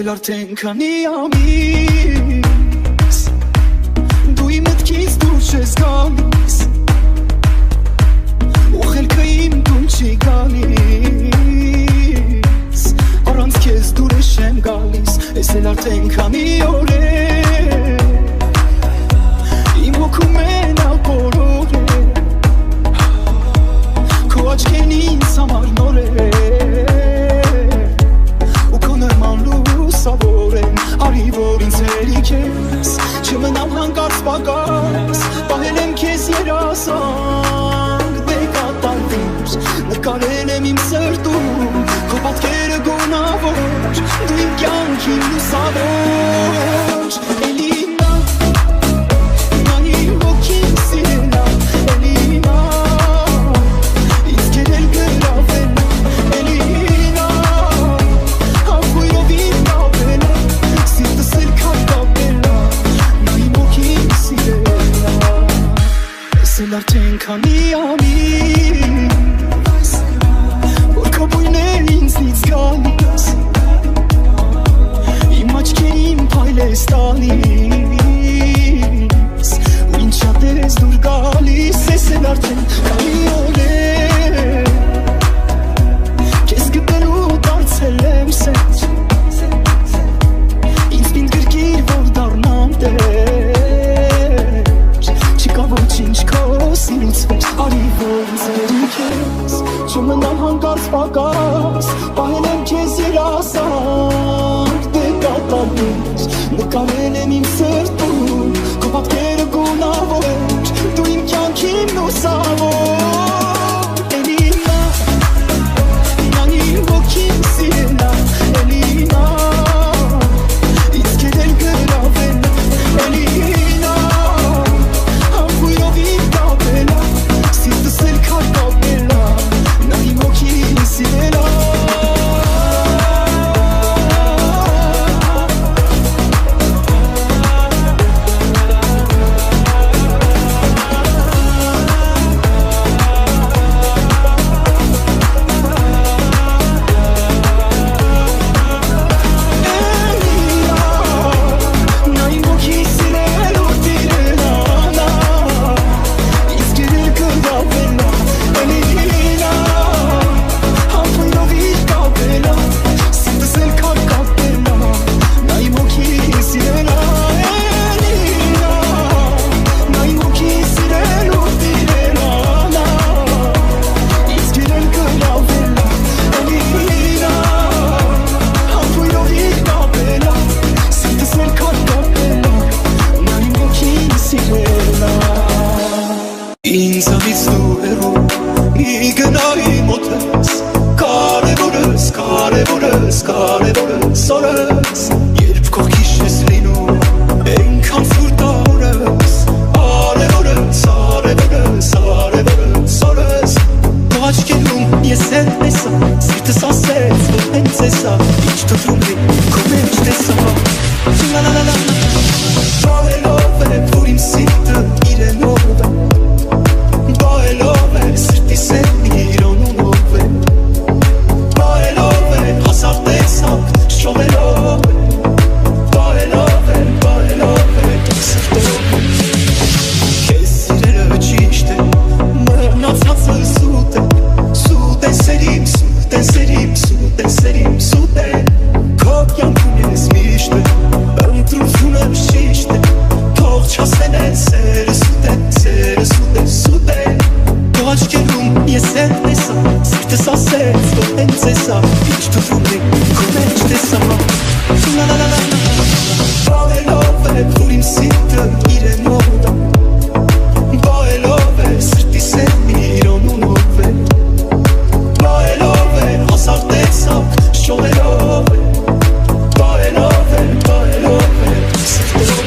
Արդեն քանի ամիս դու իմ մտքից դուրս ես գալիս ու խելքը իմ դու չի գալիս առանց քեզ դուրս եմ գալիս ես էլ արդեն քանի օր է իմ հոգում մենակ քո աչքերն ինձ համար նոր է Արի որ ինձ հերիք ես Չմնամ հանկարծ պակաս Պահել եմ քեզ երազանք Դե կատարվիր Նկարել եմ իմ սրտում Քո պատկերը գոնավոր Դու իմ կյանքի լուսավոր Էլի նա Նանի հոգին սիրելա Էլի նա Ինձ կերել գրավել Էլի նա Հապույրով իմ նավել Սիրտս էլ կապելա Նա իմ հոգին սիրելա Ես էլ արդեն քանի ամիս Որ քո բույն է ինձնից գալիս Իմ աչքի չմնամ հանկարծ պակաս պահել եմ քեզ երասանք դե կատարիր նկարել եմ իմ սրտում քո պատկերը գունավոր դու իմ կյանքին լուսավոր էլի նա իմ ոգին սիրելա էլի նա ինձ կերել գրավելա էլի նա համբույրով իմ կապելա սիրտս էլ քարկավելա նա իմ ոգին սիրելա Ինձանից դու հեռու մի գնայի մոտս կարևորս, կարևորս, կարևորս օրս երբ կողքիս ես լինում այնքան սուրտ օրս արևորս, արևորս, արևորս օրս քո աչքերում ես էլ տեսա սիրտս ասեց որ հենց էսա ինչ թվում է քո մեջ տեսա լա լա լա լա Բարելով է որ իմ սիրտը իրենով է Bailove, sırtı sevmiyorum Bailove, hasar desam, şovelove Bailove, bailove, sırtı Kesire öçü işte Mırnatsatsı sude serim, sude serim, sude serim, sude Kopyam kunesmi işte Ben trufuna şişte Toğça senen sere sude, sude Aşkım yes and this Sırtı sasset Sto enzesa Hiç tutumli Kumeç desama La la la la Bailove Kurim sirtı İren orada Bailove Sırtı sevmiyorum ove Bailove Hasar desam Şovelove Bailove Bailove Sırtı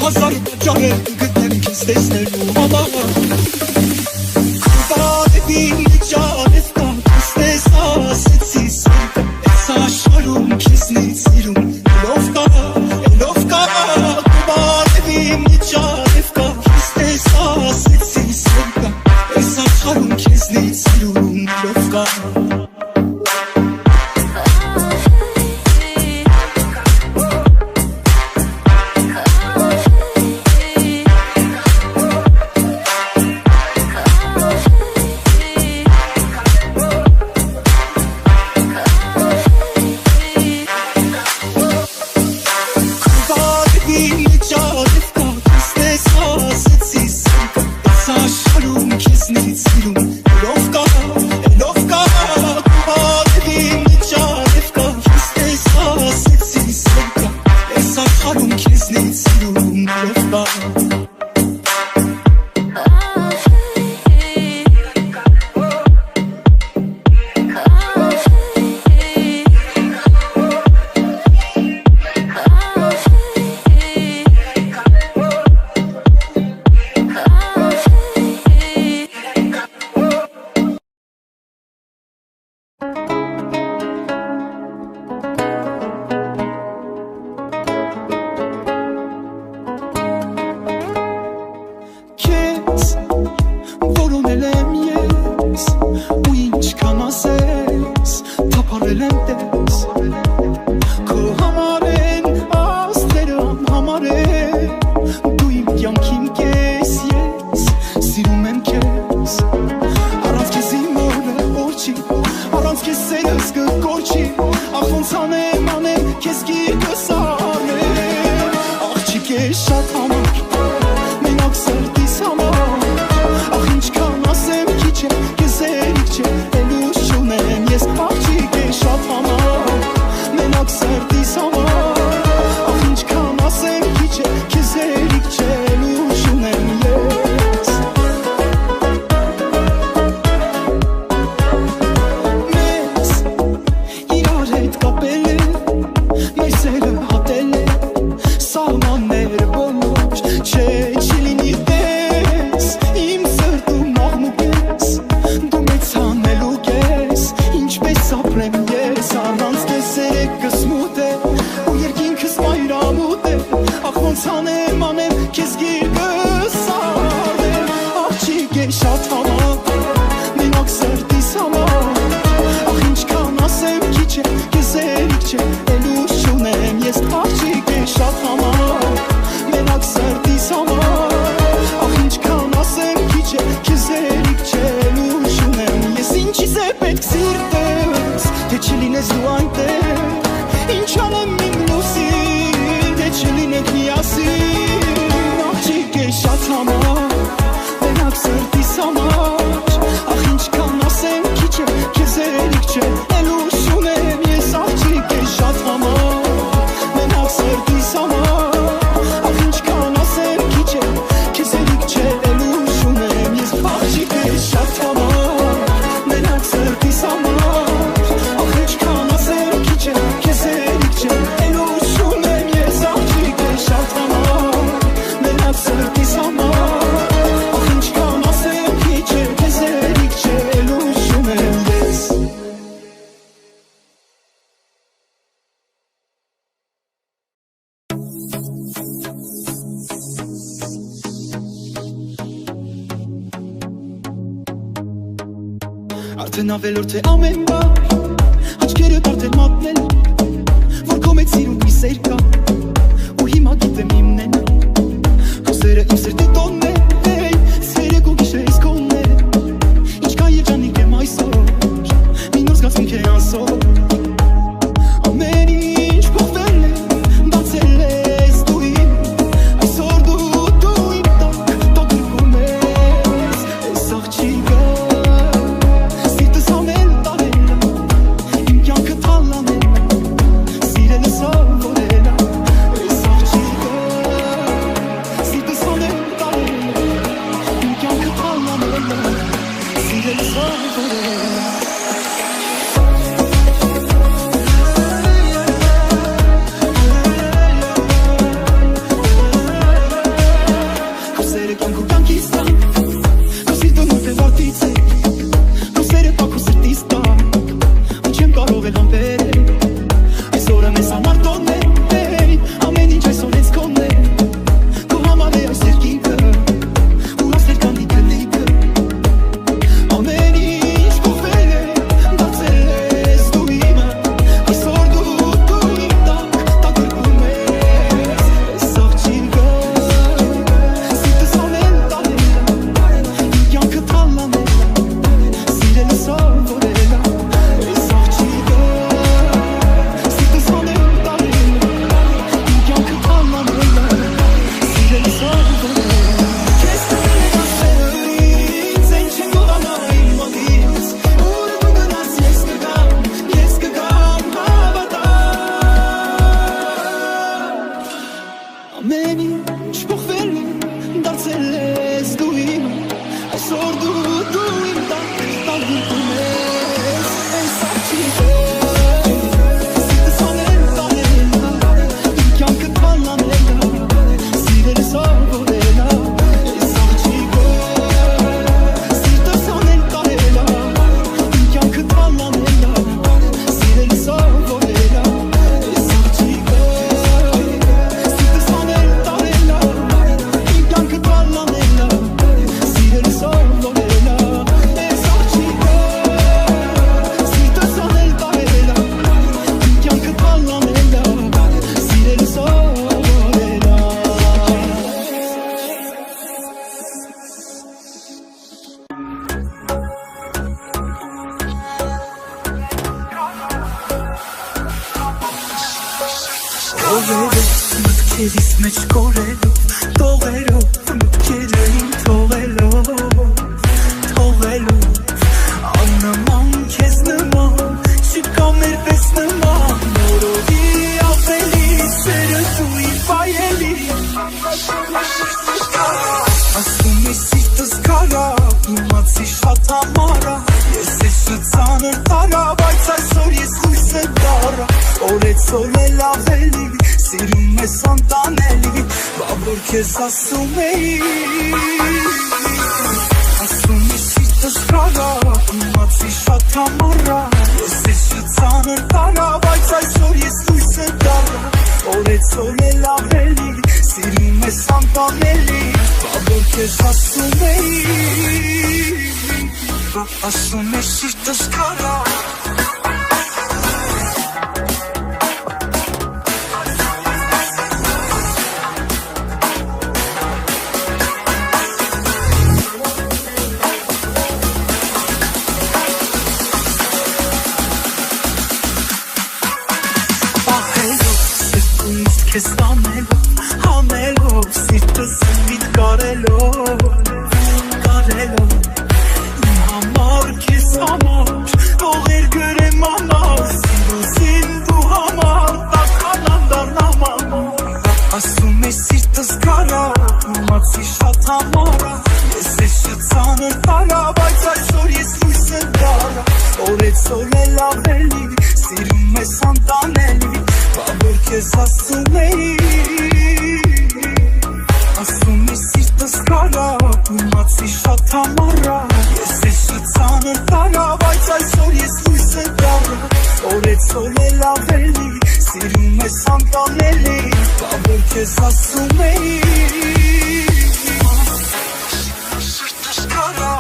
Հազար ջարել գտնեմ քեզ տեսնելու համար Բարևին ջարև կա քեզ ասեցի սիրում Այս աշխարհում քեզնից սիրում Լով կա Բարևին ջարև կա քեզ ասեցի սիրում Այս աշխարհում քեզնից սիրում Լով կա Արդեն ավելորդ է ամեն բար Աչքերը արդեն մատնել Որ քո մեծ սիրուն մի սեր կա Ու հիմա գիտեմ իմն են Հոսերը իմ սրտի տոնն է Սերը քո գիշերից քոնն է Ինչքան երջանիկ եմ այսօր Մի նոր զգացմունք է անսոր Ամեն ինչ փոխվել է Բացել ես դու իմ Այսօր դու իմ տակ գրկում ես Այս աղջիկը Սիրելը Քեզից մեջ կորելով, տողերով, մտքերը իմ թողելով, աննման քեզ նման, չկա մեր պես նման, նորովի ավելի, սերը դու իմ վայելի, ասում ես սիրտս կարա, իմացի շատ համարա, ես ես շծանր տարա, բայց այսօր ես լույսը դարա, օրեցօր էլ ավելի, սիրում ես անտանելի, բավոր քեզ ասում էի, ասում ես սիրտս կարա, իմացի շատ համարա, ես ես շծանր տարա, բայց այսօր ես լույսը դարա, օրեցօր էլ ավելի, սիրում ես անտանելի, բավոր քեզ ասում էի, ասում ես սիրտս կարա, Քեզ հանելով, սիրտս միտ կարելով, իմ համար, քեզ համար, ողեր գրեմ ամար, սիրուսին դու համար, տականան դարնաման, ասում ես սիրտս կարա, իմացի շատ համարա, ես ես շծանր տարա, բայց այսօր ես լույսը դարա, օրեցօր էլ ավելի, սիրում ես անտանելի, բավոր քեզ ասում էի, ասում ես սիրտս կարա, իմացի շատ համարա, ես ես շծանր տարա, բայց այսօր ես լույսը դարա, օրեցօր էլ ավելի, սիրում ես անտանելի, բավոր քեզ ասում էի, սիրտս կարա,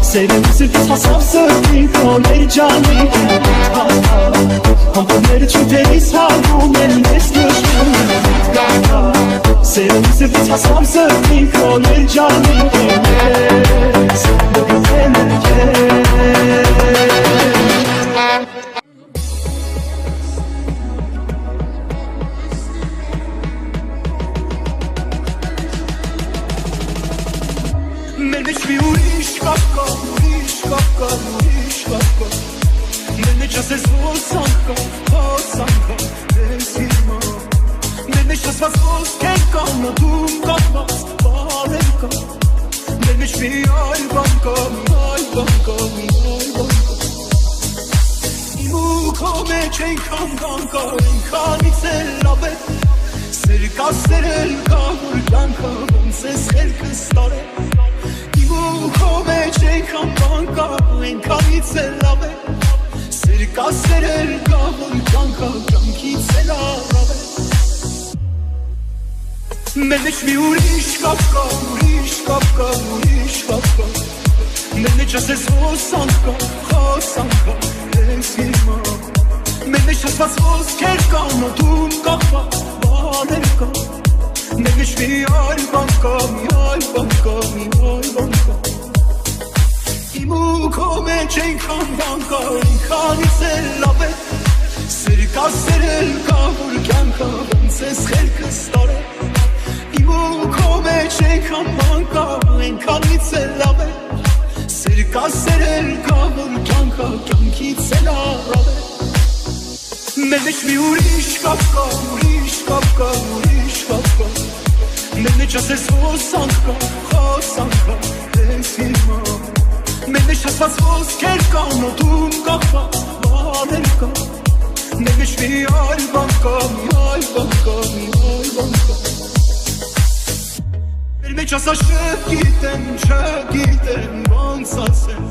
Սերեմ սրտից հասավ սրտին քոներ ջանի Համբորները չութերիս հալվում են ես նշվում Սերեմ սրտից հասավ սրտին քոներ ջանի Ես դգտեն Մեր մեջ մի ուրիշ կապ կա, ուրիշ կապ կա, ուրիշ կապ կա Մեր մեջ ասես ոսան կա, դես հիմա Մեր մեջ ասված ոսքեր կա, նոդում կապված բաներ կա Մեր մեջ մի այլ բան կա, մի այլ բան կա, մի այլ բան կա Իմ ու քո մեջ այնքան բան կա, այնքանից էլ լավ է Սեր կա, սերել կա, որ կյանքը ոնց ես խելքս տարել Քո մեջ այնքան բան կա, այնքանից էլ լավ է Սեր կա, սերել կա, որ կյանքը կյանքից էլ լավ է Մեր մեջ մի ուրիշ կապ կա, ուրիշ կապ կա, ուրիշ կապ կա Մեր մեջ ասես ոսան կա, ես հիմա Մեր մեջ ասված ոսքեր կա, նոդում կապված բաներ կա Մեր մեջ մի այլ բան կա, մի այլ բան կա, մի այլ բան կա Իմ ու քո մեջ այնքան բան կա, այնքանից էլ լավ է Սեր կա, սերել կա, որ կյանքը ոնց ես խելքս տարել Իմ ու քո մեջ այնքան բան կա, այնքանից էլ լավ է Սեր կա, սերել կա, որ կյանքը կյանքից էլ լավ է Մեր մեջ մի ուրիշ կապ կա, ուրիշ կապ կա, ուրիշ կապ կա Մեր մեջ ասես ոսան կա, դես հիմա Մեր մեջ ասված ոսքեր կա, նոդում կապված բաներ կա Մեր մեջ մի այլ բան կա, մի այլ բան կա, մի այլ բան կա Մեր մեջ ասա չգիտեմ, ոնց ասեմ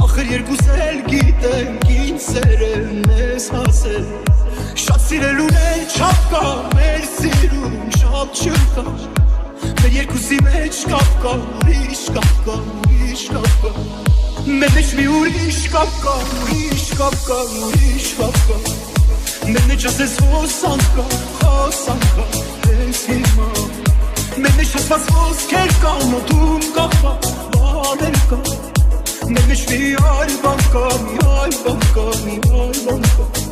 Ախր երկուս էլ գիտենք, ինչ սերեն ես հասել Շատ սիրելուն էլ չապ կա, մեր սիրուն շատ չկա Մեր երկուսի մեջ կապ կա, ուրիշ կապ կա, ուրիշ կապ կա Մեր մեջ մի ուրիշ կապ կա, ուրիշ կապ կա, ուրիշ կապ կա Մեր մեջ ասես ոսան կա, դես հիմա Մեր մեջ ասված ոսքեր կա, նոդում կապված բաներ կա Մեր մեջ մի այլ բան կա, մի այլ բան կա, մի այլ բան կա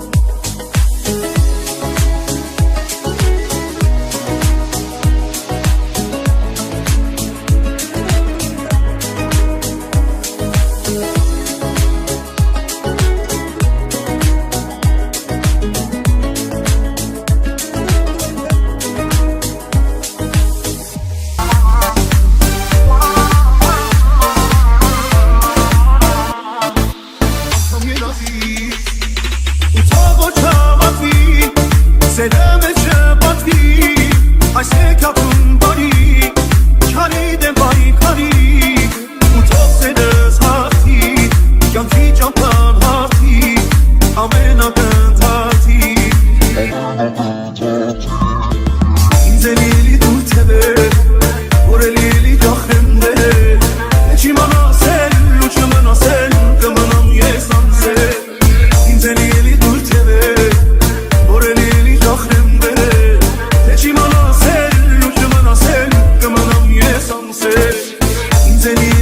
Zeni